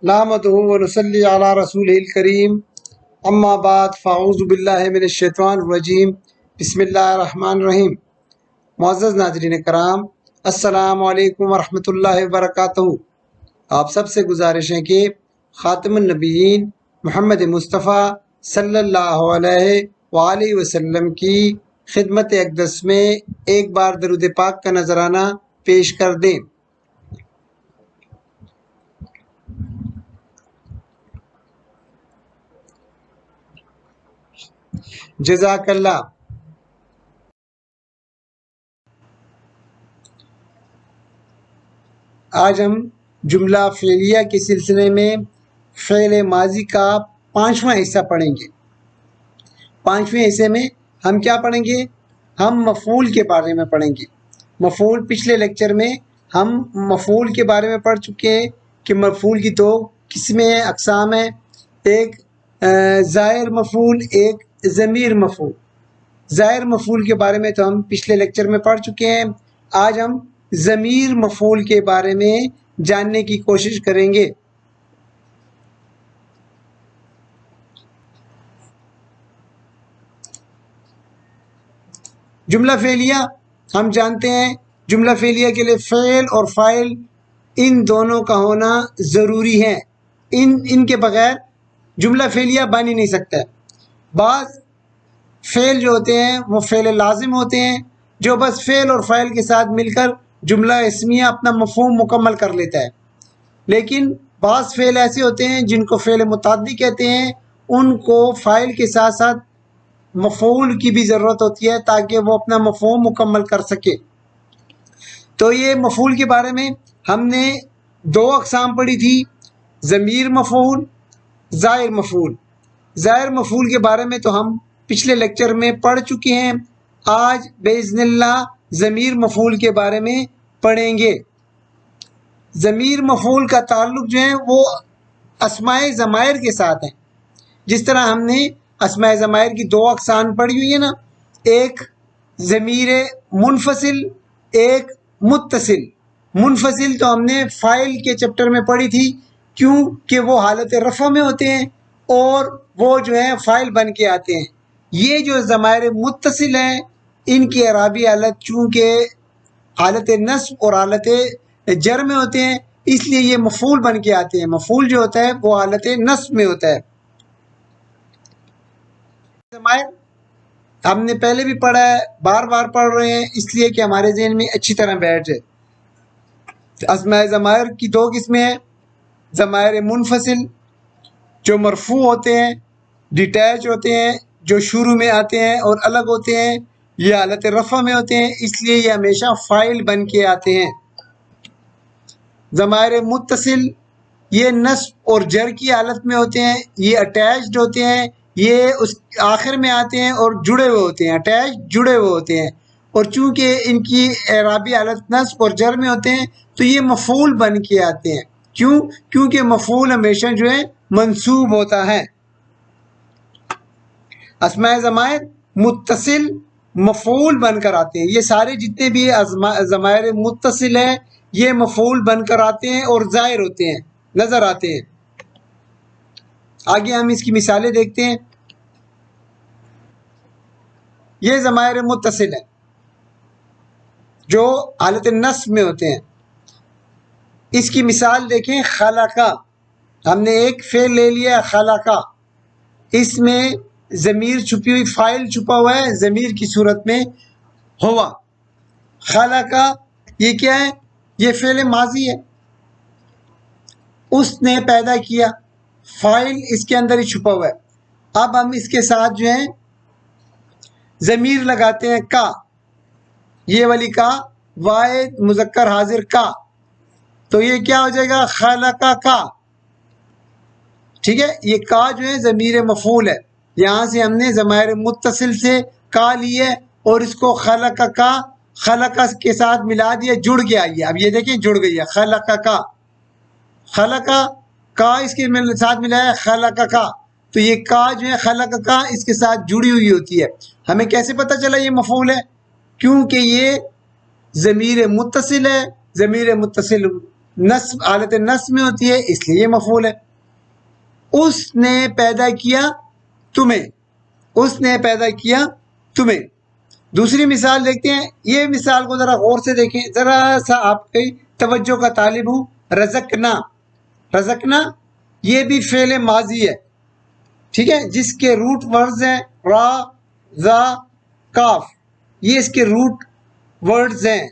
نحمده ونصلی علی رسوله الکریم اما بعد فاعوذ باللہ من الشیطان الرجیم بسم اللہ الرحمن الرحیم۔ معزز ناظرین کرام، السلام علیکم ورحمۃ اللہ وبرکاتہ۔ آپ سب سے گزارش ہے کہ خاتم النبیین محمد مصطفیٰ صلی اللہ علیہ وآلہ وسلم کی خدمت اقدس میں ایک بار درود پاک کا نذرانہ پیش کر دیں۔ جزاک اللہ۔ آج ہم جملہ فعلیہ کے سلسلے میں فعل ماضی کا 5واں حصہ پڑھیں گے۔ 5ویں حصے میں ہم کیا پڑھیں گے؟ ہم مفعول کے بارے میں پڑھیں گے۔ مفعول، پچھلے لیکچر میں ہم مفعول کے بارے میں پڑھ چکے ہیں کہ مفعول کی 2 قسمیں ہیں، اقسام ہیں، ایک ظاہر مفعول، ایک ضمیر مفعول۔ ظاہر مفعول کے بارے میں تو ہم پچھلے لیکچر میں پڑھ چکے ہیں۔ آج ہم ضمیر مفعول کے بارے میں جاننے کی کوشش کریں گے۔ جملہ فعلیہ ہم جانتے ہیں، جملہ فعلیہ کے لیے فعل اور فاعل ان دونوں کا ہونا ضروری ہے۔ ان کے بغیر جملہ فعلیہ بن ہی نہیں سکتا ہے۔ بعض فعل جو ہوتے ہیں وہ فعل لازم ہوتے ہیں، جو بس فعل اور فاعل کے ساتھ مل کر جملہ اسمیہ اپنا مفہوم مکمل کر لیتا ہے۔ لیکن بعض فعل ایسے ہوتے ہیں جن کو فعل متعدی کہتے ہیں، ان کو فاعل کے ساتھ ساتھ مفعول کی بھی ضرورت ہوتی ہے تاکہ وہ اپنا مفہوم مکمل کر سکے۔ تو یہ مفعول کے بارے میں ہم نے 2 اقسام پڑھی تھی، ضمیر مفعول، ظاہر مفعول۔ ظاہر مفعول کے بارے میں تو ہم پچھلے لیکچر میں پڑھ چکے ہیں۔ آج باذن اللہ ضمیر مفعول کے بارے میں پڑھیں گے۔ ضمیر مفعول کا تعلق جو ہے وہ اسماء ضمائر کے ساتھ ہے۔ جس طرح ہم نے اسماء ضمائر کی 2 اقسام پڑھی ہوئی ہے نا، ایک ضمیر منفصل، ایک متصل۔ منفصل تو ہم نے فاعل کے چیپٹر میں پڑھی تھی، کیوں کہ وہ حالت رفع میں ہوتے ہیں اور وہ جو ہے فاعل بن کے آتے ہیں۔ یہ جو ضمائر متصل ہیں ان کی اعرابی حالت چونکہ حالت نصب اور حالت جر میں ہوتے ہیں، اس لیے یہ مفعول بن کے آتے ہیں۔ مفعول جو ہوتا ہے وہ حالت نصب میں ہوتا ہے۔ ضمائر ہم نے پہلے بھی پڑھا ہے، بار بار پڑھ رہے ہیں اس لیے کہ ہمارے ذہن میں اچھی طرح بیٹھ جائے۔ اسماء ضمائر کی 2 قسمیں ہیں، ضمائر منفصل جو مرفوع ہوتے ہیں، ڈیٹیچ ہوتے ہیں، جو شروع میں آتے ہیں اور الگ ہوتے ہیں، یہ حالت رفع میں ہوتے ہیں، اس لیے یہ ہمیشہ فاعل بن کے آتے ہیں۔ ضمائر متصل یہ نصب اور جر کی حالت میں ہوتے ہیں، یہ اٹیچڈ ہوتے ہیں، یہ اس آخر میں آتے ہیں اور جڑے ہوئے ہوتے ہیں، اٹیچ جڑے ہوئے ہوتے ہیں، اور چونکہ ان کی اعرابی حالت نصب اور جر میں ہوتے ہیں تو یہ مفعول بن کے آتے ہیں۔ کیونکہ مفعول ہمیشہ جو ہے منصوب ہوتا ہے۔ اسماء ضمائر متصل مفعول بن کر آتے ہیں۔ یہ سارے جتنے بھی ضمائر متصل ہیں یہ مفعول بن کر آتے ہیں اور ظاہر ہوتے ہیں، نظر آتے ہیں۔ آگے ہم اس کی مثالیں دیکھتے ہیں۔ یہ ضمائر متصل ہیں جو حالت نصب میں ہوتے ہیں۔ اس کی مثال دیکھیں، خلقہ، ہم نے ایک فعل لے لیا خلقہ، اس میں ضمیر چھپی ہوئی، فاعل چھپا ہوا ہے ضمیر کی صورت میں ہوا۔ خلقہ یہ کیا ہے؟ یہ فعل ماضی ہے، اس نے پیدا کیا، فاعل اس کے اندر ہی چھپا ہوا ہے۔ اب ہم اس کے ساتھ جو ہے ضمیر لگاتے ہیں کا، یہ والی کا واحد مذکر حاضر کا، تو یہ کیا ہو جائے گا؟ خلقہ کا۔ ٹھیک ہے، یہ کا جو ہے ضمیر مفعول ہے، یہاں سے ہم نے ضمائر متصل سے کا لیے اور اس کو خلقہ کا، خلقہ کے ساتھ ملا دیا، جڑ گیا یہ۔ اب یہ دیکھیں جڑ گئی ہے، خلقہ کا، خلقہ کا اس کے ساتھ ملایا خلقہ کا، تو یہ کا جو ہے خلقہ کا اس کے ساتھ جڑی ہوئی ہوتی ہے۔ ہمیں کیسے پتہ چلا یہ مفعول ہے؟ کیونکہ یہ ضمیر متصل ہے، ضمیر متصل نصب حالت نصب میں ہوتی ہے اس لیے یہ مفعول ہے. اس نے پیدا کیا تمہیں، اس نے پیدا کیا تمہیں. دوسری مثال دیکھتے ہیں. یہ مثال کو ذرا غور سے دیکھیں، ذرا سا آپ کی توجہ کا طالب ہوں. رزقنا، رزقنا یہ بھی فعل ماضی ہے، ٹھیک ہے، جس کے روٹ ورڈز ہیں را، ذا، کاف. یہ اس کے روٹ ورڈز ہیں،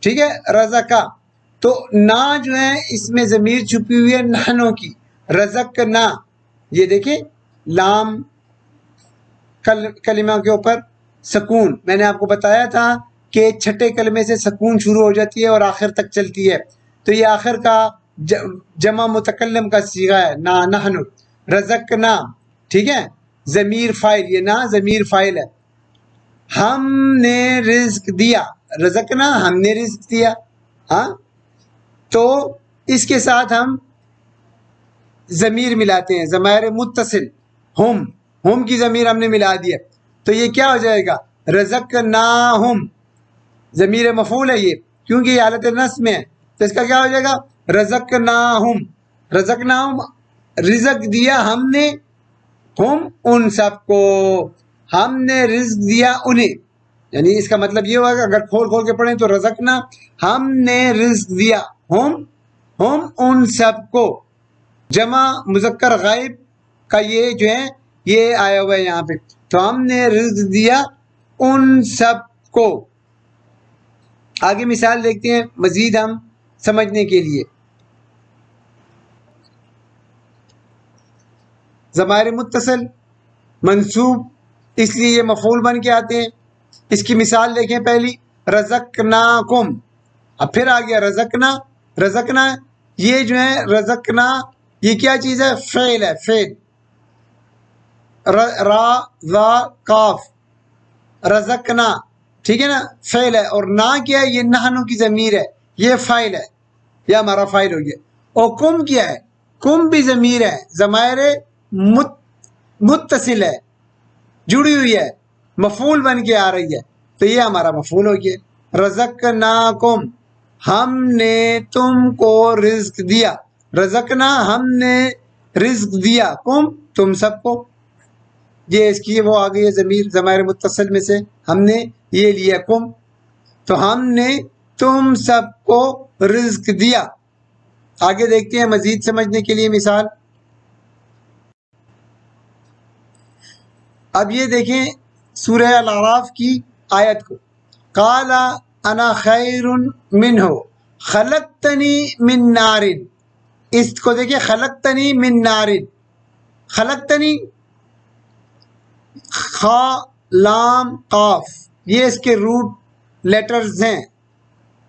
ٹھیک ہے. رزقا تو نا جو ہے اس میں ضمیر چھپی ہوئی ہے نحنوں کی. رزقنا، یہ دیکھیں لام کلمہ کے اوپر سکون. میں نے آپ کو بتایا تھا کہ چھٹے کلمے سے سکون شروع ہو جاتی ہے اور آخر تک چلتی ہے، تو یہ آخر کا جمع متکلم کا صیغہ ہے نا، نحن. رزقنا، ٹھیک ہے، ضمیر فاعل، یہ نا ضمیر فاعل ہے. ہم نے رزق دیا، رزقنا ہم نے رزق دیا. ہاں، تو اس کے ساتھ ہم ضمیر ملاتے ہیں، ضمائر متصل. ہم کی ضمیر ہم نے ملا دیا، تو یہ کیا ہو جائے گا؟ رزقناہم. ضمیر مفعول ہے یہ، کیونکہ یہ حالت نصب میں ہے، تو اس کا کیا ہو جائے گا؟ رزقناہم. رزقناہم رزق دیا ہم نے، ہم ان سب کو، ہم نے رزق دیا انہیں. یعنی اس کا مطلب یہ ہوگا اگر کھول کھول کے پڑھیں تو رزقنا ہم نے رزق دیا ہم ان سب کو. جمع مذکر غائب کا یہ جو ہے یہ آیا ہوا ہے یہاں پہ، تو ہم نے رزق دیا ان سب کو. آگے مثال دیکھتے ہیں مزید ہم سمجھنے کے لیے. ضمائر متصل منصوب اس لیے یہ مفعول بن کے آتے ہیں. اس کی مثال دیکھیں پہلی، رزقناکم. اب پھر آ گیا رزقنا. رزقنا یہ جو ہے رزقنا یہ کیا چیز ہے؟ فعل ہے، فعل. را، ذا، کاف. رزقنا، ٹھیک ہے نا، فعل ہے. اور نا کیا ہے؟ یہ نحنوں کی ضمیر ہے، یہ فاعل ہے، یہ ہمارا فاعل ہو گیا. اور کم کیا ہے؟ کم بھی ضمیر ہے، ضمائر متصل ہے، جڑی ہوئی ہے، مفعول بن کے آ رہی ہے، تو یہ ہمارا مفعول ہو گیا. رزقناکم ہم نے تم کو رزق دیا. رزقنا ہم نے رزق دیا کم تم سب کو. یہ اس کی وہ آ گئی ہے ضمیر ضمائر متصل میں سے، ہم نے یہ لیا کم، تو ہم نے تم سب کو رزق دیا. آگے دیکھتے ہیں مزید سمجھنے کے لیے مثال. اب یہ دیکھیں سورہ الاعراف کی آیت کو. قال انا خیر منہ خلقتنی من نار. اس کو دیکھیں خلقتنی من نار. خلقتنی خا، لام، قاف یہ اس کے روٹ لیٹرز ہیں،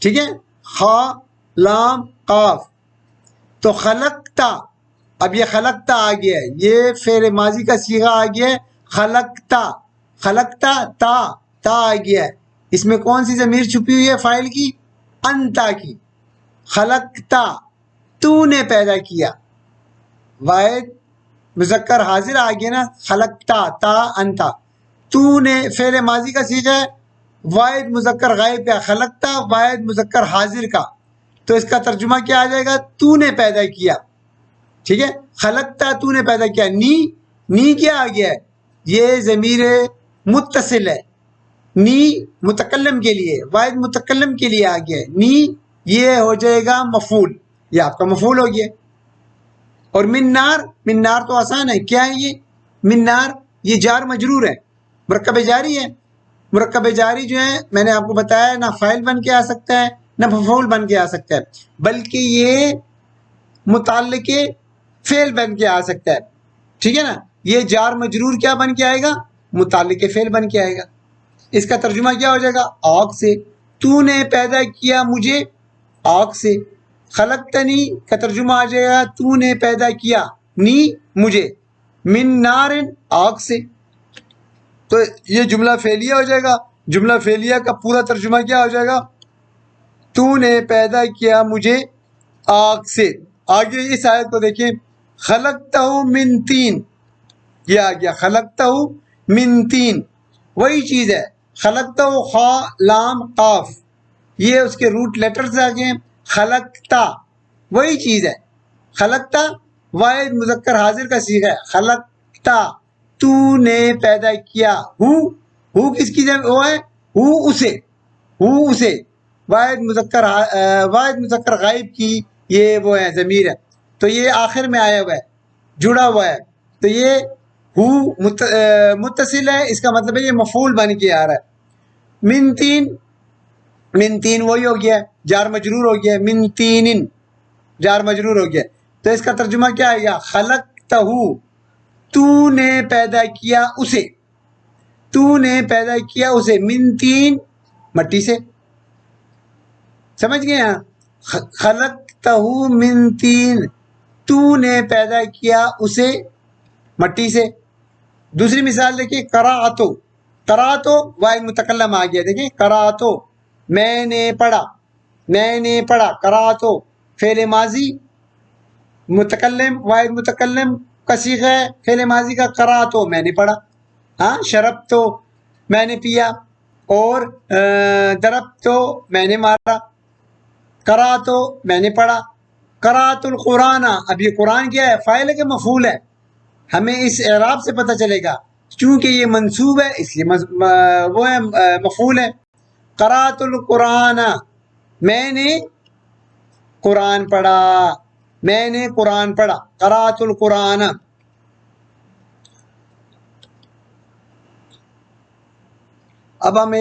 ٹھیک ہے، خا، لام، قاف. تو خلقتا، اب یہ خلقتا آ گیا ہے، یہ فعل ماضی کا صیغہ آ گیا ہے. خلقتا، خلقتا تا آ گیا ہے. اس میں کون سی ضمیر چھپی ہوئی ہے فاعل کی؟ انتا کی. خلقتا تو نے پیدا کیا. واحد مذکر حاضر آ گیا نا، خلقتا تا انتا. تو نے فعل ماضی کا صیغہ ہے، واحد مذکر غائب کا خلقتا، واحد مذکر حاضر کا، تو اس کا ترجمہ کیا آ جائے گا؟ تو نے پیدا کیا. ٹھیک ہے، خلقتا تو نے پیدا کیا. نی کیا آ گیا ہے؟ یہ ضمیر متصل ہے، نی متکلم کے لیے، واحد متکلم کے لیے آ گیا ہے. نی یہ ہو جائے گا مفعول، یہ آپ کا مفعول ہو گیا. اور من نار تو آسان ہے، کیا ہے یہ؟ من نار یہ جار مجرور ہے، مرکب جاری ہے. مرکب جاری جو ہے میں نے آپ کو بتایا نہ فاعل بن کے آ سکتا ہے نہ مفعول بن کے آ سکتا ہے، بلکہ یہ متعلق فعل بن کے آ سکتا ہے. ٹھیک ہے نا، یہ جار مجرور کیا بن کے آئے گا؟ متعلق فعل بن کے آئے گا. اس کا ترجمہ کیا ہو جائے گا؟ آگ سے. تو نے پیدا کیا مجھے آگ سے. خلقتنی کا ترجمہ آ جائے گا تو نے پیدا کیا نی مجھے، من نار آگ سے. تو یہ جملہ فعلیہ ہو جائے گا. جملہ فعلیہ کا پورا ترجمہ کیا ہو جائے گا؟ تو نے پیدا کیا مجھے آگ سے. آگے اس آیت کو دیکھیں، خلقتہ من تین، یہ آ گیا خلقتہ من تین، وہی چیز ہے. خلقتہ خا، لام، قاف یہ اس کے روٹ لیٹرز آ گئے. خلقتا وہی چیز ہے. خلقتا واحد مذکر حاضر کا صیغہ ہے. خلقتا تو نے پیدا کیا. ہو کس کی وہ ہے؟ ہو اسے واحد مذکر غائب کی یہ وہ ہے ضمیر ہے. تو یہ آخر میں آیا ہوا ہے، جڑا ہوا ہے. تو یہ ہو متصل ہے، اس کا مطلب ہے یہ مفعول بن کے آ رہا ہے. من تین وہی ہو گیا، جار مجرور ہو گیا. من تین جار مجرور ہو گیا. تو اس کا ترجمہ کیا آئے گا؟ خلقتہ، تو نے پیدا کیا اسے. تو نے پیدا کیا اسے من تین، مٹی سے. سمجھ گئے ہاں؟ خلقتہ من تین، تو نے پیدا کیا اسے مٹی سے. دوسری مثال دیکھیں، قرأتو واحد متکلم آ گیا. دیکھیں قرأتو میں نے پڑھا. قرأتو فعل ماضی متکلم واحد متکلم کا صیغہ ہے فعل ماضی کا. قرأتو میں نے پڑھا. ہاں، شربتو میں نے پیا، اور ضربتو میں نے مارا. قرأتو میں نے پڑھا. قرأت القرآن، اب یہ قرآن کیا ہے؟ فاعل ہے کہ مفعول ہے؟ ہمیں اس اعراب سے پتہ چلے گا، چونکہ یہ منصوب ہے اس لیے وہ ہے مفعول ہے. قرأت القرآن، میں نے قرآن پڑھا. قرأت القرآن. اب ہم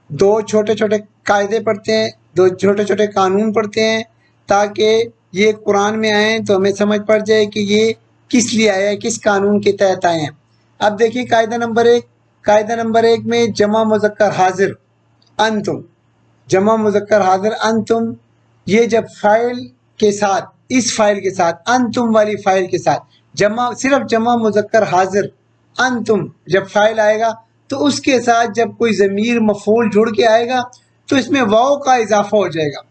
دو چھوٹے چھوٹے قاعدے پڑھتے ہیں، دو چھوٹے چھوٹے قانون پڑھتے ہیں، تاکہ یہ قرآن میں آئیں تو ہمیں سمجھ پڑ جائے کہ یہ کس لیے آیا ہے، کس قانون کے تحت آئے ہیں. اب دیکھیے قاعدہ نمبر ایک میں جمع مذکر حاضر انتم. جمع مذکر حاضر انتم، یہ جب فاعل کے ساتھ، اس فاعل کے ساتھ، انتم والی فاعل کے ساتھ صرف جمع مذکر حاضر انتم جب فاعل آئے گا تو اس کے ساتھ جب کوئی ضمیر مفعول جڑ کے آئے گا تو اس میں واو کا اضافہ ہو جائے گا.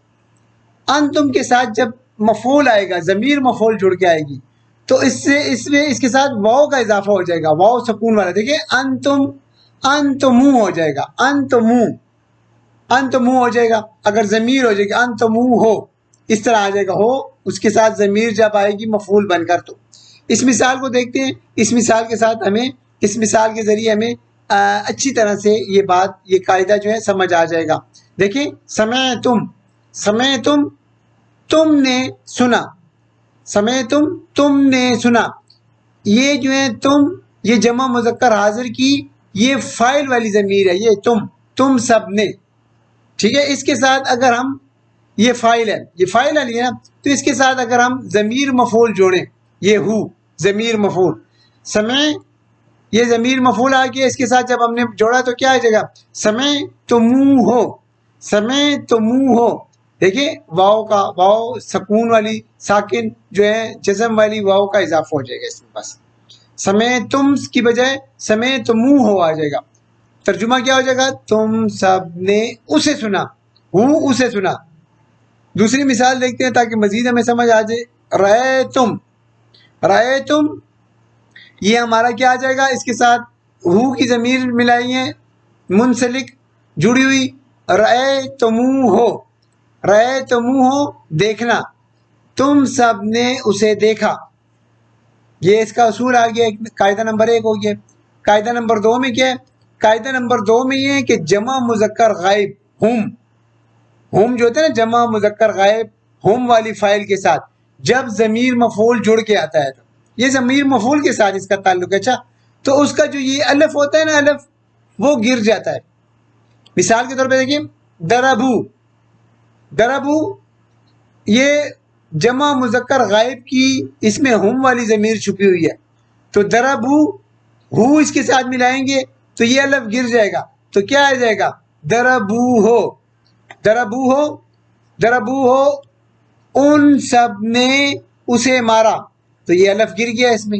انتم کے ساتھ جب مفعول آئے گا، ضمیر مفعول جڑ کے آئے گی، تو اس کے ساتھ واو کا اضافہ ہو جائے گا. واو سکون والا. دیکھیں انتم ہو جائے گا. انتم ہو جائے گا. اگر ضمیر ہو جائے گا انتم ہو، اس طرح آ جائے گا. ہو اس کے ساتھ ضمیر جب آئے گی مفعول بن کر. تو اس مثال کو دیکھتے ہیں. اس مثال کے ساتھ اس مثال کے ذریعے ہمیں اچھی طرح سے یہ قاعدہ جو ہے سمجھ آ جائے گا. دیکھیں سمعتم تم نے سنا. سمعتم تم نے سنا. یہ جو ہے یہ جمع مذکر حاضر کی یہ فاعل والی ضمیر ہے. یہ تم سب نے. ٹھیک ہے، اس کے ساتھ اگر ہم یہ فاعل والی ہے نا، تو اس کے ساتھ اگر ہم ضمیر مفعول جوڑیں، یہ ہو ضمیر مفعول، سمع یہ ضمیر مفعول آ گیا، اس کے ساتھ جب ہم نے جوڑا تو کیا آ جائے گا؟ سمعتموہ. دیکھیں واو سکون والی ساکن جو ہے جزم والی واو کا اضافہ ہو جائے گا اس میں. بس سمعتم کی بجائے سمعتموہ آ جائے گا. ترجمہ کیا ہو جائے گا؟ تم سب نے اسے سنا. اسے سنا. دوسری مثال دیکھتے ہیں تاکہ مزید ہمیں سمجھ آ جائے. رأیتم یہ ہمارا کیا آ جائے گا؟ اس کے ساتھ ہو کی ضمیر ملائی ہے منسلک جڑی ہوئی. رأیتموہ دیکھنا. تم سب نے اسے دیکھا. یہ اس کا اصول آ گیا. قاعدہ نمبر 1 ہو گیا. قاعدہ نمبر 2 میں کیا ہے؟ قاعدہ نمبر 2 میں یہ ہے کہ جمع مذکر غائب ہم جو ہوتا ہے نا جمع مذکر غائب ہم والی فاعل کے ساتھ جب ضمیر مفعول جڑ کے آتا ہے، تو یہ ضمیر مفعول کے ساتھ اس کا تعلق ہے. اچھا، تو اس کا جو یہ الف ہوتا ہے نا، الف وہ گر جاتا ہے. مثال کے طور پہ دیکھیں دربو یہ جمع مذکر غائب کی اس میں ہم والی ضمیر چھپی ہوئی ہے، تو دربو ہو اس کے ساتھ ملائیں گے تو یہ الف گر جائے گا. تو کیا آ جائے گا؟ دربو ہو ان سب نے اسے مارا. تو یہ الف گر گیا اس میں.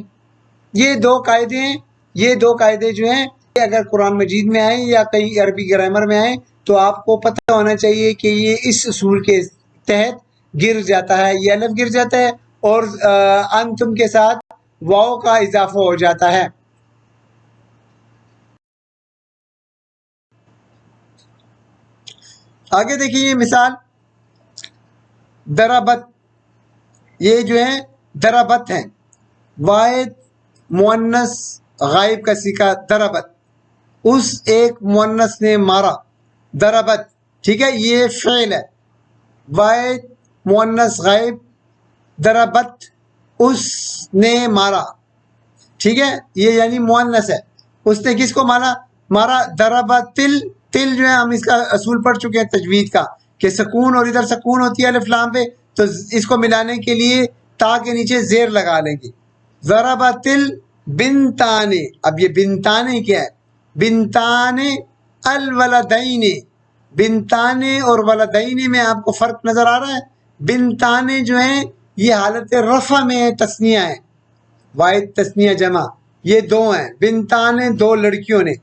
یہ دو قاعدے ہیں. یہ دو قاعدے جو ہیں اگر قرآن مجید میں آئیں یا کئی عربی گرامر میں آئیں تو آپ کو پتہ ہونا چاہیے کہ یہ اس اصول کے تحت گر جاتا ہے. یہ الف گر جاتا ہے اور انتم کے ساتھ واو کا اضافہ ہو جاتا ہے. آگے دیکھیے یہ مثال. دربت یہ جو ہے دربت ہیں، واحد مؤنث غائب کا صیغہ دربت، اس ایک مؤنث نے مارا، دربت، ٹھیک ہے، یہ فعل ہے، واحد مؤنث غائب، دربت، اس نے مارا، ٹھیک ہے، یہ یعنی مؤنث ہے، اس نے کس کو مارا دربت، تل جو ہے ہم اس کا اصول پڑھ چکے ہیں تجوید کا کہ سکون اور ادھر سکون ہوتی ہے الف لام پہ، تو اس کو ملانے کے لیے تا کے نیچے زیر لگا لیں گے، ضربت البنتان، اب یہ بنتان کیا ہے، بنتان الولدین، بنتان اور ولدین میں آپ کو فرق نظر آ رہا ہے؟ بنتان جو ہیں یہ حالت رفع میں تثنیہ ہے، واحد تثنیہ جمع، یہ دو ہیں، بنتان دو لڑکیوں نے،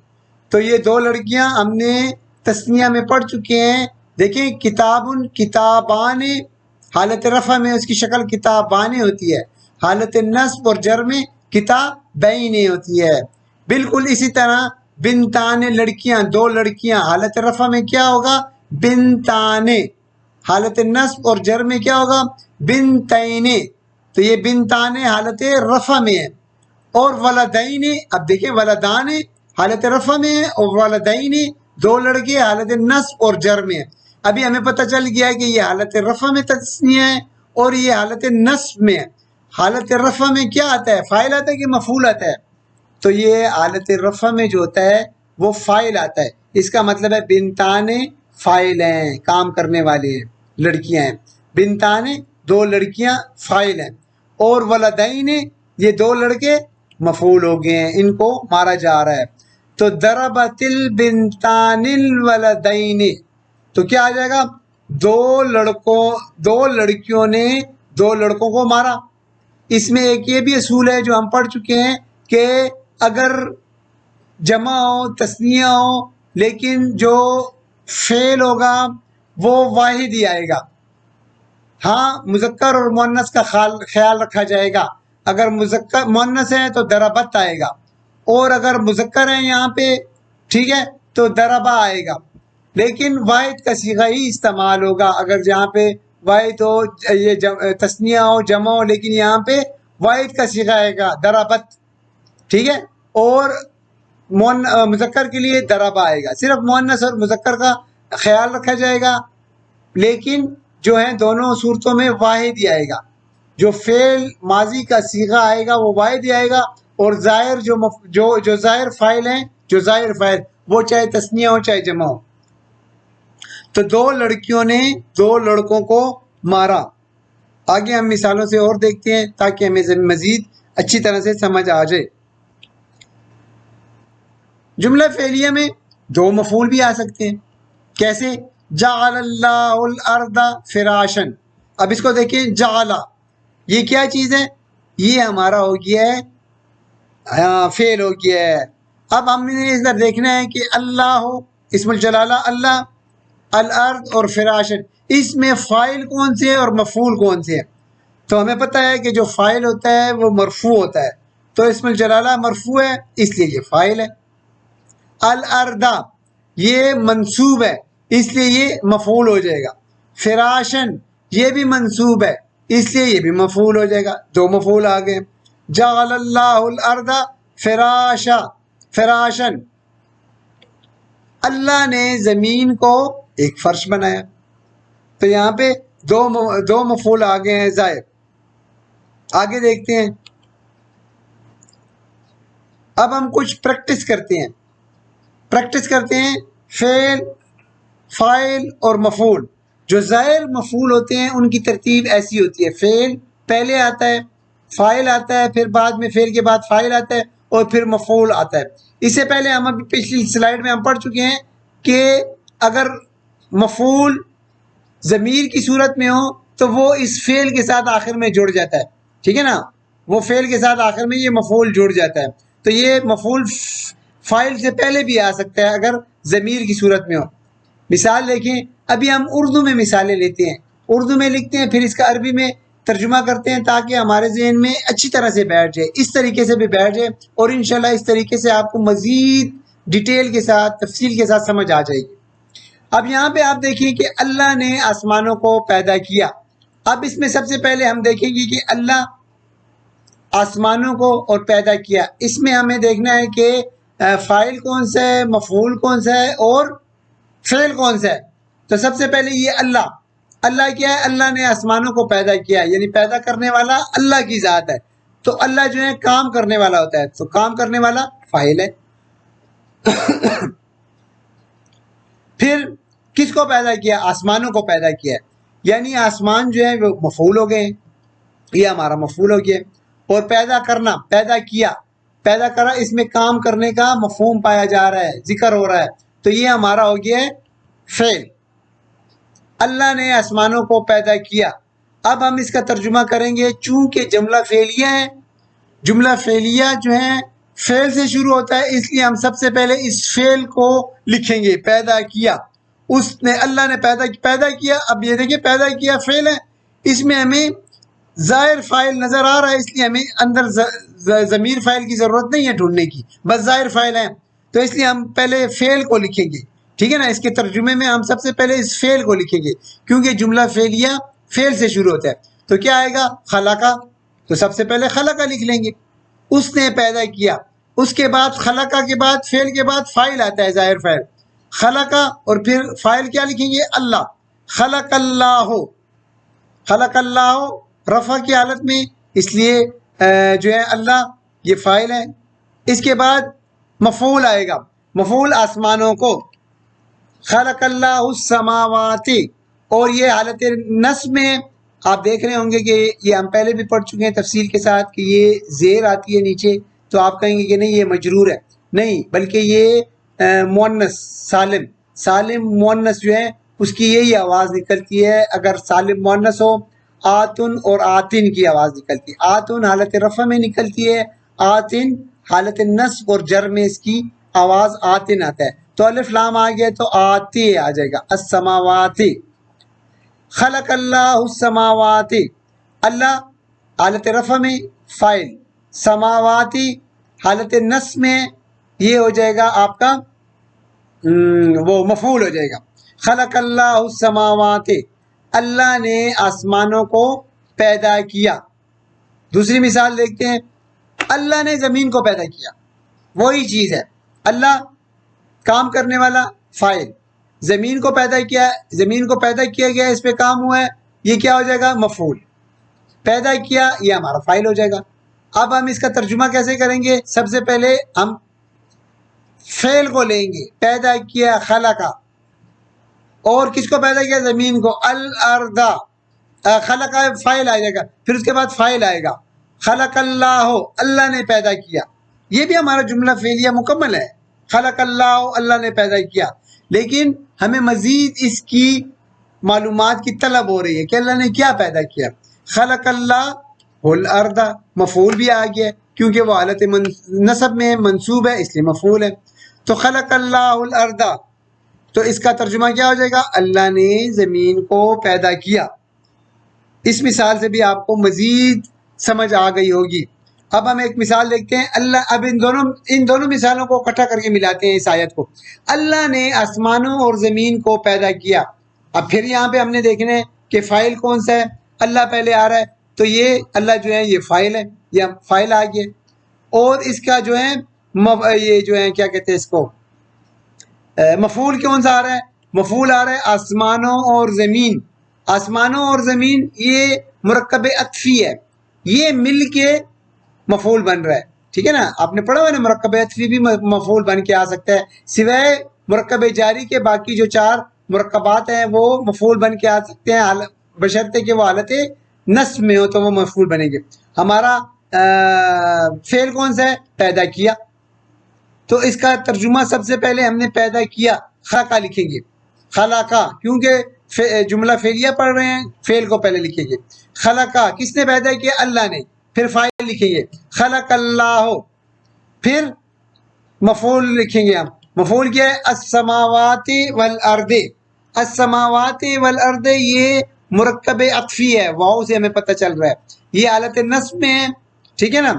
تو یہ دو لڑکیاں ہم نے تثنیہ میں پڑھ چکے ہیں، دیکھیں کتاب کتابان، حالت رفع میں اس کی شکل کتابان ہوتی ہے، حالت نصب اور جر میں کتابین ہوتی ہے، بالکل اسی طرح بنتان لڑکیاں، دو لڑکیاں، حالت رفع میں کیا ہوگا بنتان، حالت نصب اور جر میں کیا ہوگا بنتین، تو یہ بنتان حالت رفع میں ہے، اور ولدین، اب دیکھیں ولدان حالت رفع میں ہے اور ولدین دو لڑکے حالت نصب اور جر میں ہے، ابھی ہمیں پتہ چل گیا کہ یہ حالت رفع میں تثنیہ ہے اور یہ حالت نصب میں ہے، حالت رفع میں کیا آتا ہے فاعل آتا ہے کہ مفعول آتا ہے، تو یہ حالت رفع میں جو ہوتا ہے وہ فاعل آتا ہے، اس کا مطلب ہے بنتان فاعل ہیں، کام کرنے والے ہیں، لڑکیاں ہیں، بنتان دو لڑکیاں فاعل ہیں، اور ولدین یہ دو لڑکے مفعول ہو گئے ہیں، ان کو مارا جا رہا ہے، تو ضربت البنتان الولدین، تو کیا آ جائے گا دو لڑکیوں نے دو لڑکوں کو مارا۔ اس میں ایک یہ بھی اصول ہے جو ہم پڑھ چکے ہیں کہ اگر جمع ہو تثنیہ ہو لیکن جو فعل ہوگا وہ واحد ہی آئے گا، ہاں مذکر اور مؤنث کا خیال رکھا جائے گا، اگر مذکر مؤنث ہے تو دربت آئے گا، اور اگر مذکر ہے یہاں پہ ٹھیک ہے تو دربا آئے گا، لیکن واحد کا صیغہ ہی استعمال ہوگا، اگر جہاں پہ واحد ہو یہ تثنیہ ہو جمع ہو لیکن یہاں پہ واحد کا صیغہ آئے گا دربت، ٹھیک ہے، اور مذکر کے لیے دربا آئے گا، صرف مؤنث اور مذکر کا خیال رکھا جائے گا، لیکن جو ہے دونوں صورتوں میں واحد ہی آئے گا، جو فعل ماضی کا صیغہ آئے گا وہ واحد ہی آئے گا، اور ظاہر جو ظاہر فاعل ہیں، جو ظاہر فاعل وہ چاہے تثنیہ ہو چاہے جمع ہو، تو دو لڑکیوں نے دو لڑکوں کو مارا۔ آگے ہم مثالوں سے اور دیکھتے ہیں تاکہ ہمیں مزید اچھی طرح سے سمجھ آ جائے۔ جملہ فعلیہ میں دو مفعول بھی آ سکتے ہیں، کیسے؟ جعل اللہ الارض فراشن، اب اس کو دیکھیں جعل، یہ کیا چیز ہے؟ یہ ہمارا ہو گیا ہے فعل ہو گیا ہے، اب ہم نے ادھر دیکھنا ہے کہ اللہ اسم الجلالہ اللہ، الارض اور فراشن، اس میں فاعل کون سے اور مفعول کون سے ہیں؟ تو ہمیں پتہ ہے کہ جو فاعل ہوتا ہے وہ مرفوع ہوتا ہے، تو اسم الجلالہ مرفوع ہے اس لیے یہ فاعل ہے، الارض یہ منصوب ہے اس لیے یہ مفعول ہو جائے گا، فراشن یہ بھی منصوب ہے اس لیے یہ بھی مفعول ہو جائے گا، دو مفعول آ گئے۔ جعل اللہ الارض فراشن، اللہ نے زمین کو ایک فرش بنایا، تو یہاں پہ دو مفعول آ گئے ہیں ظاہر۔ آگے دیکھتے ہیں، اب ہم کچھ پریکٹس کرتے ہیں فعل، فاعل اور مفعول، جو ظاہر مفعول ہوتے ہیں ان کی ترتیب ایسی ہوتی ہے، فعل پہلے آتا ہے، فاعل آتا ہے، پھر بعد میں فعل کے بعد فاعل آتا ہے اور پھر مفعول آتا ہے۔ اس سے پہلے ہم ابھی پچھلی سلائیڈ میں ہم پڑھ چکے ہیں کہ اگر مفعول ضمیر کی صورت میں ہو تو وہ اس فعل کے ساتھ آخر میں جڑ جاتا ہے، ٹھیک ہے نا، وہ فعل کے ساتھ آخر میں یہ مفعول جڑ جاتا ہے، تو یہ مفعول فاعل سے پہلے بھی آ سکتا ہے اگر ضمیر کی صورت میں ہو۔ مثال دیکھیں، ابھی ہم اردو میں مثالیں لیتے ہیں، اردو میں لکھتے ہیں پھر اس کا عربی میں ترجمہ کرتے ہیں تاکہ ہمارے ذہن میں اچھی طرح سے بیٹھ جائے، اس طریقے سے بھی بیٹھ جائے، اور انشاءاللہ اس طریقے سے آپ کو مزید ڈیٹیل کے ساتھ تفصیل کے ساتھ سمجھ آ جائے گی۔ اب یہاں پہ آپ دیکھیں کہ اللہ نے آسمانوں کو پیدا کیا، اب اس میں سب سے پہلے ہم دیکھیں گے کہ اللہ آسمانوں کو اور پیدا کیا، اس میں ہمیں دیکھنا ہے کہ فاعل کون سا ہے، مفعول کون سا ہے اور فعل کون سا ہے۔ تو سب سے پہلے یہ اللہ کیا ہے؟ اللہ نے آسمانوں کو پیدا کیا، یعنی پیدا کرنے والا اللہ کی ذات ہے۔ تو اللہ جو ہے کام کرنے والا ہوتا ہے، تو کام کرنے والا فاعل ہے۔ پھر کس کو پیدا کیا؟ آسمانوں کو پیدا کیا، یعنی آسمان جو ہے وہ مفعول ہو گئے ہیں، یہ ہمارا مفعول ہو گیا۔ اور پیدا کرنا، پیدا کیا، پیدا کرا، اس میں کام کرنے کا مفہوم پایا جا رہا ہے، ذکر ہو رہا ہے، تو یہ ہمارا ہو گیا ہے فعل۔ اللہ نے آسمانوں کو پیدا کیا۔ اب ہم اس کا ترجمہ کریں گے، چونکہ جملہ فعلیہ ہے، جملہ فعلیہ جو ہے فعل سے شروع ہوتا ہے، اس لیے ہم سب سے پہلے اس فعل کو لکھیں گے، پیدا کیا۔ اس نے، اللہ نے پیدا کیا۔ اب یہ دیکھیں پیدا کیا فعل ہے، اس میں ہمیں ظاہر فاعل نظر آ رہا ہے، اس لیے ہمیں اندر ضمیر فاعل کی ضرورت نہیں ہے ڈھونڈنے کی، بس ظاہر فاعل ہے، تو اس لیے ہم پہلے فعل کو لکھیں گے، ٹھیک ہے نا۔ اس کے ترجمے میں ہم سب سے پہلے اس فعل کو لکھیں گے، کیونکہ جملہ فعلیہ فعل سے شروع ہوتا ہے۔ تو کیا آئے گا؟ خلقہ، تو سب سے پہلے خلقہ لکھ لیں گے، اس نے پیدا کیا۔ اس کے بعد خلقہ کے بعد فعل کے بعد فاعل آتا ہے، ظاہر فاعل، خلقہ، اور پھر فاعل کیا لکھیں گے؟ اللہ۔ خلق اللہ، خلق اللہ رفع کی حالت میں، اس لیے جو ہے اللہ یہ فاعل ہے۔ اس کے بعد مفعول آئے گا، مفعول آسمانوں کو، خلق اللہ السماوات، اور یہ حالت نصب میں آپ دیکھ رہے ہوں گے کہ یہ ہم پہلے بھی پڑھ چکے ہیں تفصیل کے ساتھ کہ یہ زیر آتی ہے نیچے، تو آپ کہیں گے کہ نہیں یہ مجرور ہے، نہیں، بلکہ یہ مؤنث سالم مؤنث جو ہے اس کی یہی آواز نکلتی ہے۔ اگر سالم مؤنث ہو، آتن اور آتن کی آواز نکلتی ہے، آتن حالت رفع میں نکلتی ہے، آتن حالت نصب اور جر میں اس کی آواز آتن آتا ہے۔ تو الف لام آ گیا تو آتی آ جائے گا، السماوات۔ خلق اللہ السماوات، اللہ حالت رفع میں فاعل، سماواتی حالت نصب میں یہ ہو جائے گا آپ کا وہ مفعول ہو جائے گا۔ خلق اللہ السماوات، اللہ نے آسمانوں کو پیدا کیا۔ دوسری مثال دیکھتے ہیں، اللہ نے زمین کو پیدا کیا، وہی چیز ہے، اللہ کام کرنے والا فاعل، زمین کو پیدا کیا، زمین کو پیدا کیا گیا، اس پہ کام ہوا ہے، یہ کیا ہو جائے گا؟ مفعول۔ پیدا کیا یہ ہمارا فاعل ہو جائے گا۔ اب ہم اس کا ترجمہ کیسے کریں گے؟ سب سے پہلے ہم فعل کو لیں گے، پیدا کیا خلقہ، اور کس کو پیدا کیا؟ زمین کو، الارض، خلقہ فاعل آ جائے گا، پھر اس کے بعد فاعل آئے گا، خلق اللہ، اللہ نے پیدا کیا، یہ بھی ہمارا جملہ فعلیہ مکمل ہے، خلق اللہ، اللہ نے پیدا کیا۔ لیکن ہمیں مزید اس کی معلومات کی طلب ہو رہی ہے کہ اللہ نے کیا پیدا کیا۔ خلق اللہ الارض، مفعول بھی آ گیا کیونکہ وہ حالت نصب میں منصوب ہے، اس لیے مفعول ہے۔ تو خلق اللہ الارض، تو اس کا ترجمہ کیا ہو جائے گا؟ اللہ نے زمین کو پیدا کیا۔ اس مثال سے بھی آپ کو مزید سمجھ آ گئی ہوگی۔ اب ہم ایک مثال دیکھتے ہیں، اللہ، اب ان دونوں مثالوں کو اکٹھا کر کے ملاتے ہیں اس آیت کو۔ اللہ نے آسمانوں اور زمین کو پیدا کیا۔ اب پھر یہاں پہ ہم نے دیکھنا ہے کہ فاعل کون سا ہے، اللہ پہلے آ رہا ہے، تو یہ اللہ جو ہے یہ فاعل ہے، یا فاعل آ گیا، اور اس کا جو ہے یہ جو ہے کیا کہتے ہیں اس کو، مفعول کون سا آ رہا ہے؟ مفعول آ رہا ہے آسمانوں اور زمین۔ آسمانوں اور زمین یہ مرکب عطفی ہے، یہ مل کے مفعول بن رہا ہے، ٹھیک ہے نا۔ آپ نے پڑھا ہوا نا مرکب عطفی بھی مفعول بن کے آ سکتا ہے، سوائے مرکب جاری کے باقی جو 4 مرکبات ہیں وہ مفعول بن کے آ سکتے ہیں، بشرطے کہ وہ حالت نصب میں ہو تو وہ مفعول بنے گے۔ ہمارا فعل کون سا ہے؟ پیدا کیا۔ تو اس کا ترجمہ سب سے پہلے ہم نے پیدا کیا خلقہ لکھیں گے، خلقہ، کیونکہ جملہ فعلیہ پڑھ رہے ہیں، فعل کو پہلے لکھیں گے۔ خلقہ کس نے پیدا کیا؟ اللہ نے، پھر فاعل لکھیں گے خلق اللہ، پھر مفعول لکھیں گے ہم، مفعول کیا ہے؟ السماوات والارض۔ السماوات والارض یہ مرکب عطفی ہے، واو سے ہمیں پتہ چل رہا ہے یہ حالت نصب میں ہے، ٹھیک ہے نا۔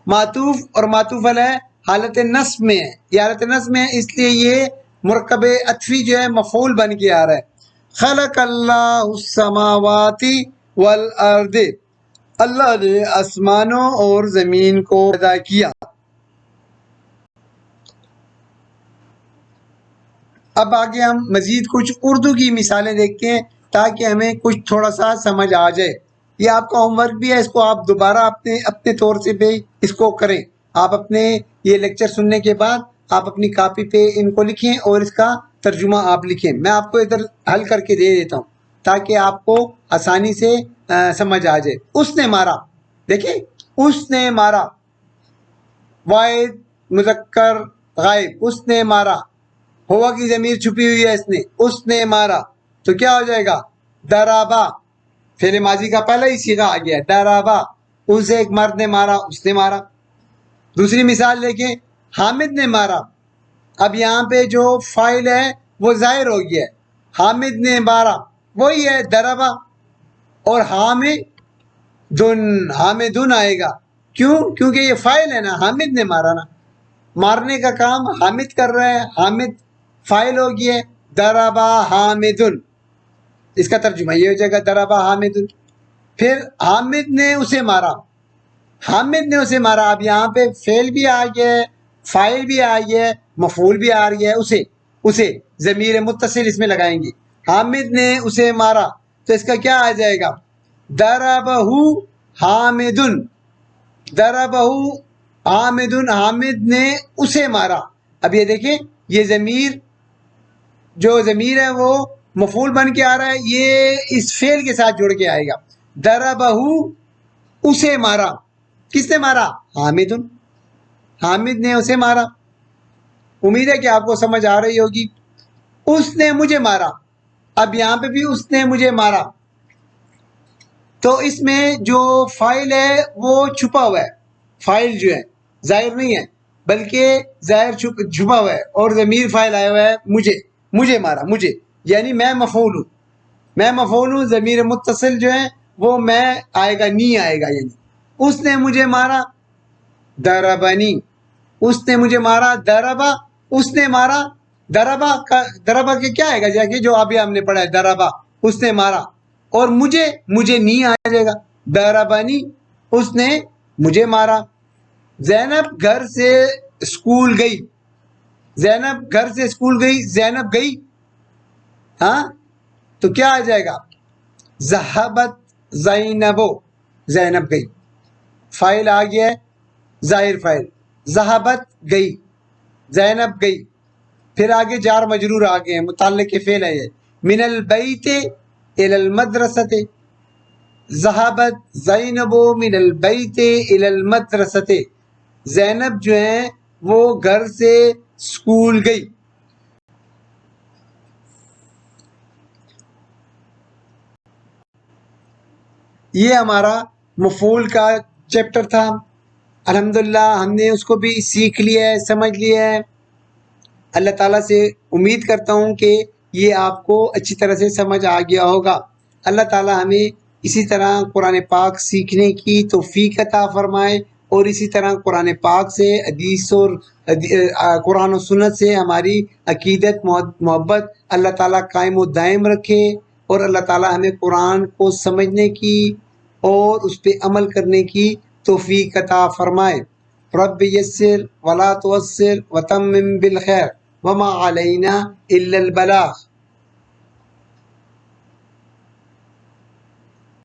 معطوف اور معطوف علیہ حالت نصب میں ہے، یہ حالت نصب میں ہے، اس لیے یہ مرکب عطفی جو ہے مفعول بن کے آ رہا ہے۔ خلق اللہ السماوات والارض، اللہ نے آسمانوں اور زمین کو پیدا کیا۔ اب آگے ہم مزید کچھ اردو کی مثالیں دیکھتے ہیں تاکہ ہمیں کچھ تھوڑا سا سمجھ آ جائے۔ یہ آپ کا ہوم ورک بھی ہے، اس کو آپ دوبارہ اپنے طور سے بھی اس کو کریں۔ آپ اپنے یہ لیکچر سننے کے بعد آپ اپنی کاپی پہ ان کو لکھیں اور اس کا ترجمہ آپ لکھیں۔ میں آپ کو ادھر حل کر کے دے دیتا ہوں تاکہ آپ کو آسانی سے سمجھ آ جائے۔ اس نے مارا، دیکھیں اس نے مارا، واحد مذکر غائب، اس نے مارا، ہوا کی ضمیر چھپی ہوئی ہے، اس نے مارا، تو کیا ہو جائے گا؟ درابا، فعل ماضی کا پہلا ہی صیغہ آ گیا، درابا، اسے ایک مرد نے مارا، اس نے مارا۔ دوسری مثال دیکھیں، حامد نے مارا۔ اب یہاں پہ جو فاعل ہے وہ ظاہر ہو گیا ہے، حامد نے مارا وہی ہے درابا، اور حامدن آئے گا، کیوں؟ کیونکہ یہ فاعل ہے نا، حامد نے مارا نا، مارنے کا کام حامد کر رہا ہے، حامد فاعل ہو گیا ہے، درابا حامدن، اس کا ترجمہ یہ ہو جائے گا درابا حامدن۔ پھر حامد نے اسے مارا، حامد نے اسے مارا، اب یہاں پہ فعل بھی آ گیا ہے، فاعل بھی آ گیا ہے، مفعول بھی آ گیا ہے، اسے ضمیر متصل اس میں لگائیں گے، حامد نے اسے مارا، تو اس کا کیا آ جائے گا؟ دربہ حامدن، دربہ حامدن، حامد نے اسے مارا۔ اب یہ دیکھیں یہ جو ضمیر ہے وہ مفعول بن کے آ رہا ہے، یہ اس فعل کے ساتھ جڑ کے آئے گا، دربہ اسے مارا، کس نے مارا؟ حامدن، حامد نے اسے مارا۔ امید ہے کہ آپ کو سمجھ آ رہی ہوگی۔ اس نے مجھے مارا، اب یہاں پہ بھی اس نے مجھے مارا، تو اس میں جو فاعل ہے وہ چھپا ہوا ہے، فاعل جو ہے ظاہر نہیں ہے بلکہ ظاہر چھپا ہوا ہے، اور ضمیر فاعل آیا ہوا ہے مجھے مارا، مجھے یعنی میں مفعول ہوں، میں مفعول ہوں، ضمیر متصل جو ہے وہ میں آئے گا، نی آئے گا، یعنی اس نے مجھے مارا، دربنی، اس نے مجھے مارا، دربا، اس نے مارا، دربا کے کیا آئے گا؟ جیسے جو ابھی ہم نے پڑھا ہے، دربا اس نے مارا، اور مجھے نہیں آ جائے گا، دربنی اس نے مجھے مارا۔ زینب گھر سے اسکول گئی، زینب گھر سے اسکول گئی، زینب گئی، ہاں تو کیا آ جائے گا؟ ذہبت زینبو، زینب گئی، فاعل آ گیا ہے ظاہر فاعل، ذہبت گئی، زینب گئی۔ پھر آگے جار مجرور آگے ہیں، متعلق کے فعل ہے یہ، من البیت الی المدرسۃ، ذہبت زینب من البیت الی المدرسۃ، زینب جو ہے وہ گھر سے اسکول گئی۔ یہ ہمارا مفعول کا چیپٹر تھا، الحمدللہ ہم نے اس کو بھی سیکھ لیا ہے، سمجھ لیا ہے۔ اللہ تعالیٰ سے امید کرتا ہوں کہ یہ آپ کو اچھی طرح سے سمجھ آ گیا ہوگا۔ اللہ تعالیٰ ہمیں اسی طرح قرآن پاک سیکھنے کی توفیق عطا فرمائے، اور اسی طرح قرآن پاک سے، حدیث اور قرآن و سنت سے ہماری عقیدت محبت اللہ تعالیٰ قائم و دائم رکھے، اور اللہ تعالیٰ ہمیں قرآن کو سمجھنے کی اور اس پہ عمل کرنے کی توفیق عطا فرمائے۔ رب یسر ولا تعسر وتمم بالخیر وما علینا الا البلاغ۔